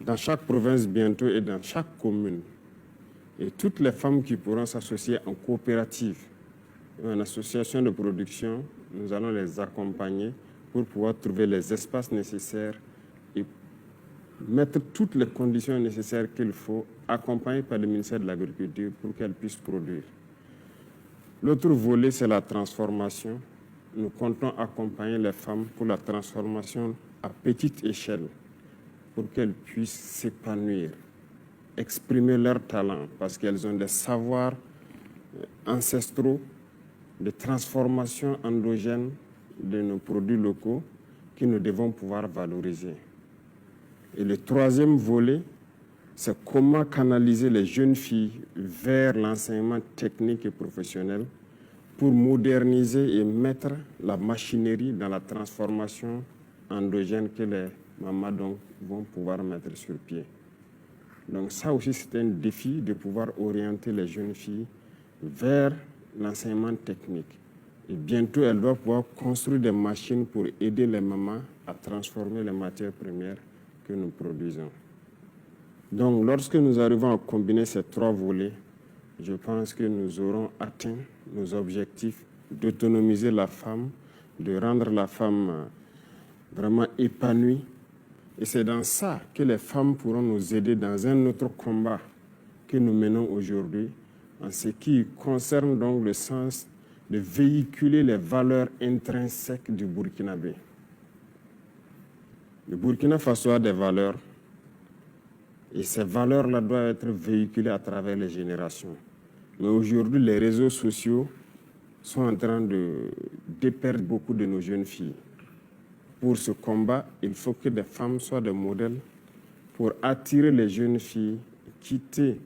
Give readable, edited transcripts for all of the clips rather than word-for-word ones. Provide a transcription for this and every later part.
dans chaque province bientôt et dans chaque commune. Et toutes les femmes qui pourront s'associer en coopérative, en association de production, nous allons les accompagner pour pouvoir trouver les espaces nécessaires et mettre toutes les conditions nécessaires qu'il faut, accompagner par le ministère de l'Agriculture pour qu'elles puissent produire. L'autre volet, c'est la transformation. Nous comptons accompagner les femmes pour la transformation à petite échelle, pour qu'elles puissent s'épanouir, exprimer leurs talents, parce qu'elles ont des savoirs ancestraux, de transformation endogène de nos produits locaux que nous devons pouvoir valoriser. Et le troisième volet, c'est comment canaliser les jeunes filles vers l'enseignement technique et professionnel pour moderniser et mettre la machinerie dans la transformation endogène que les mamans donc, vont pouvoir mettre sur pied. Donc ça aussi, c'est un défi de pouvoir orienter les jeunes filles vers l'enseignement technique. Et bientôt, elles doivent pouvoir construire des machines pour aider les mamans à transformer les matières premières que nous produisons. Donc, lorsque nous arrivons à combiner ces trois volets, je pense que nous aurons atteint nos objectifs d'autonomiser la femme, de rendre la femme vraiment épanouie. Et c'est dans ça que les femmes pourront nous aider dans un autre combat que nous menons aujourd'hui, en ce qui concerne donc le sens de véhiculer les valeurs intrinsèques du Burkinabé. Le Burkina Faso a des valeurs, et ces valeurs-là doivent être véhiculées à travers les générations. Mais aujourd'hui, les réseaux sociaux sont en train de déperdre beaucoup de nos jeunes filles. Pour ce combat, il faut que des femmes soient des modèles pour attirer les jeunes filles, quitter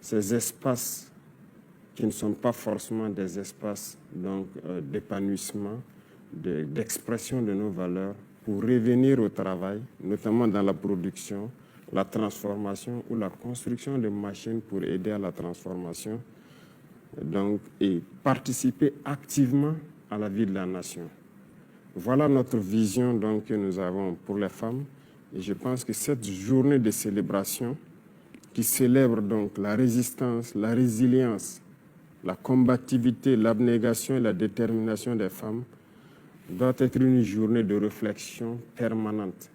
ces espaces qui ne sont pas forcément des espaces d'épanouissement, d'expression de nos valeurs, pour revenir au travail, notamment dans la production, la transformation ou la construction de machines pour aider à la transformation, donc, et participer activement à la vie de la nation. Voilà notre vision donc, que nous avons pour les femmes. Et je pense que cette journée de célébration qui célèbre donc la résistance, la résilience, la combativité, l'abnégation et la détermination des femmes doit être une journée de réflexion permanente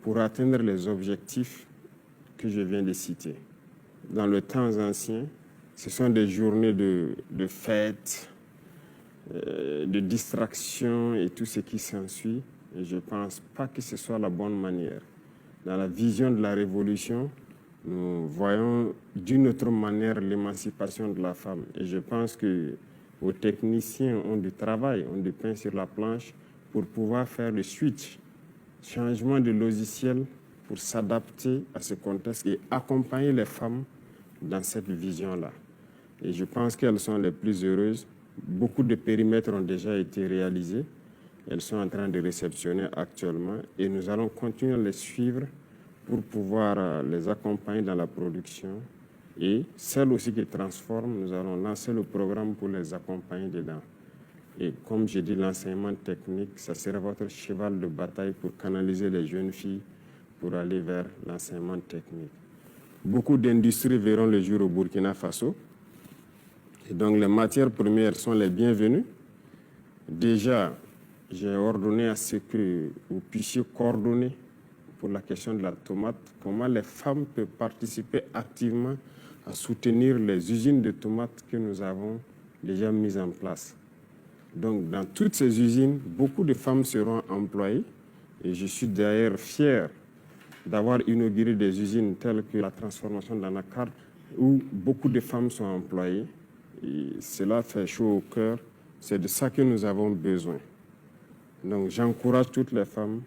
pour atteindre les objectifs que je viens de citer. Dans le temps ancien, ce sont des journées de fêtes, de distraction et tout ce qui s'ensuit. Et je ne pense pas que ce soit la bonne manière. Dans la vision de la Révolution, nous voyons d'une autre manière l'émancipation de la femme. Et je pense que nos techniciens ont du travail, ont du pain sur la planche pour pouvoir faire le switch, changement de logiciel pour s'adapter à ce contexte et accompagner les femmes dans cette vision-là. Et je pense qu'elles sont les plus heureuses. Beaucoup de périmètres ont déjà été réalisés. Elles sont en train de réceptionner actuellement et nous allons continuer à les suivre pour pouvoir les accompagner dans la production. Et celles aussi qui transforment, nous allons lancer le programme pour les accompagner dedans. Et comme j'ai dit, l'enseignement technique, ça sera votre cheval de bataille pour canaliser les jeunes filles pour aller vers l'enseignement technique. Beaucoup d'industries verront le jour au Burkina Faso. Et donc les matières premières sont les bienvenues. Déjà, j'ai ordonné à ce que vous puissiez coordonner pour la question de la tomate, comment les femmes peuvent participer activement à soutenir les usines de tomates que nous avons déjà mises en place. Donc, dans toutes ces usines, beaucoup de femmes seront employées et je suis d'ailleurs fier d'avoir inauguré des usines telles que la transformation d'Anakar où beaucoup de femmes sont employées. Et cela fait chaud au cœur. C'est de ça que nous avons besoin. Donc, j'encourage toutes les femmes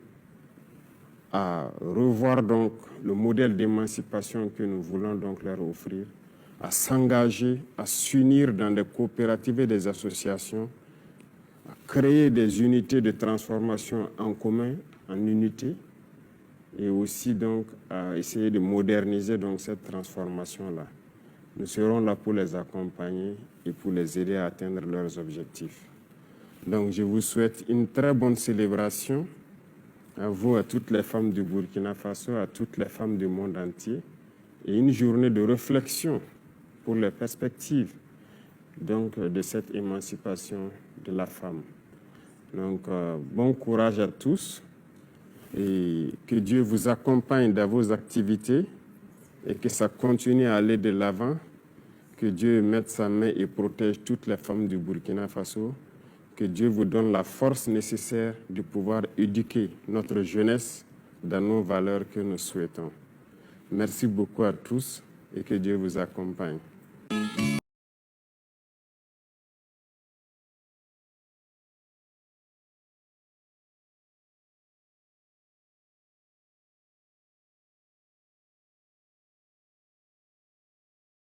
à revoir donc le modèle d'émancipation que nous voulons donc leur offrir, à s'engager, à s'unir dans des coopératives et des associations, à créer des unités de transformation en commun, en unité, et aussi donc à essayer de moderniser donc cette transformation-là. Nous serons là pour les accompagner et pour les aider à atteindre leurs objectifs. Donc je vous souhaite une très bonne célébration à vous, à toutes les femmes du Burkina Faso, à toutes les femmes du monde entier, et une journée de réflexion pour les perspectives donc, de cette émancipation de la femme. Donc, bon courage à tous et que Dieu vous accompagne dans vos activités et que ça continue à aller de l'avant, que Dieu mette sa main et protège toutes les femmes du Burkina Faso, que Dieu vous donne la force nécessaire de pouvoir éduquer notre jeunesse dans nos valeurs que nous souhaitons. Merci beaucoup à tous et que Dieu vous accompagne.